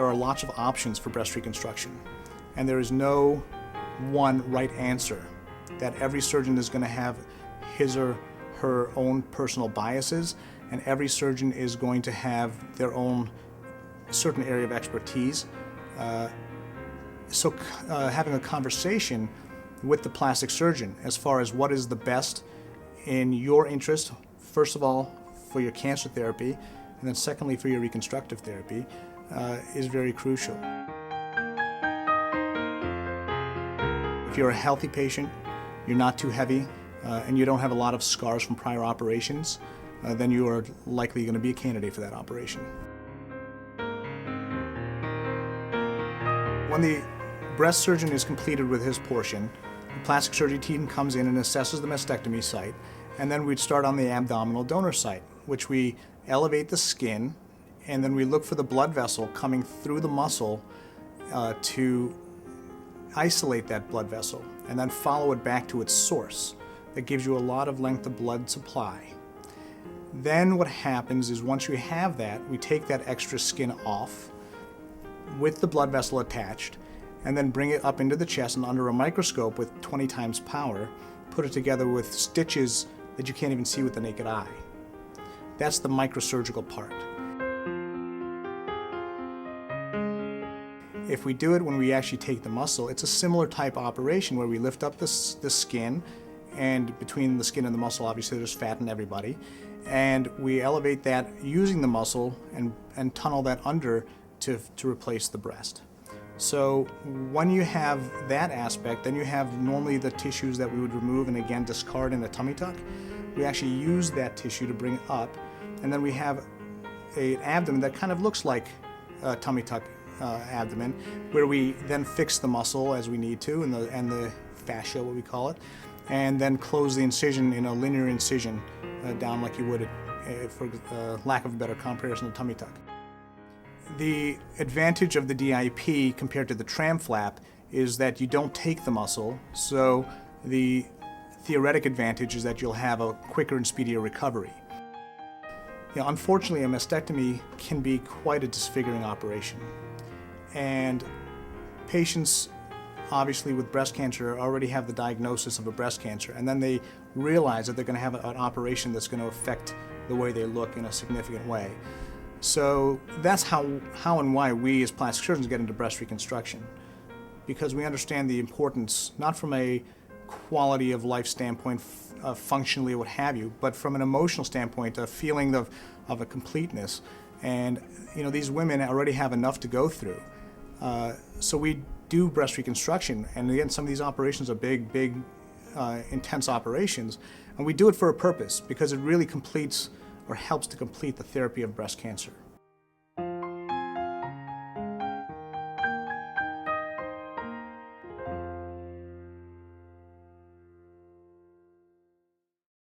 There are lots of options for breast reconstruction, and there is no one right answer, that every surgeon is going to have his or her own personal biases, and every surgeon is going to have their own certain area of expertise. So having a conversation with the plastic surgeon as far as what is the best in your interest, first of all for your cancer therapy, and then secondly for your reconstructive therapy, is very crucial. If you're a healthy patient, you're not too heavy, and you don't have a lot of scars from prior operations, then you are likely going to be a candidate for that operation. When the breast surgeon is completed with his portion, the plastic surgery team comes in and assesses the mastectomy site, and then we'd start on the abdominal donor site, which we elevate the skin, and then we look for the blood vessel coming through the muscle to isolate that blood vessel, and then follow it back to its source. That gives you a lot of length of blood supply. Then what happens is once you have that, we take that extra skin off with the blood vessel attached, and then bring it up into the chest and under a microscope with 20 times power, put it together with stitches that you can't even see with the naked eye. That's the microsurgical part. If we do it when we actually take the muscle, it's a similar type operation where we lift up the skin, and between the skin and the muscle, obviously there's fat in everybody, and we elevate that using the muscle and tunnel that under to replace the breast. So when you have that aspect, then you have normally the tissues that we would remove and again discard in a tummy tuck. We actually use that tissue to bring it up, and then we have an abdomen that kind of looks like a tummy tuck abdomen, where we then fix the muscle as we need to, and the fascia, what we call it, and then close the incision in a linear incision down like you would, for lack of a better comparison, a tummy tuck. The advantage of the DIP compared to the tram flap is that you don't take the muscle, so the theoretic advantage is that you'll have a quicker and speedier recovery. You know, unfortunately, a mastectomy can be quite a disfiguring operation, and patients obviously with breast cancer already have the diagnosis of a breast cancer, and then they realize that they're going to have an operation that's going to affect the way they look in a significant way. So that's how and why we as plastic surgeons get into breast reconstruction, because we understand the importance, not from a quality of life standpoint, functionally what have you, but from an emotional standpoint, a feeling of a completeness. And you know, these women already have enough to go through. So we do breast reconstruction, and again, some of these operations are big, intense operations, and we do it for a purpose, because it really completes or helps to complete the therapy of breast cancer.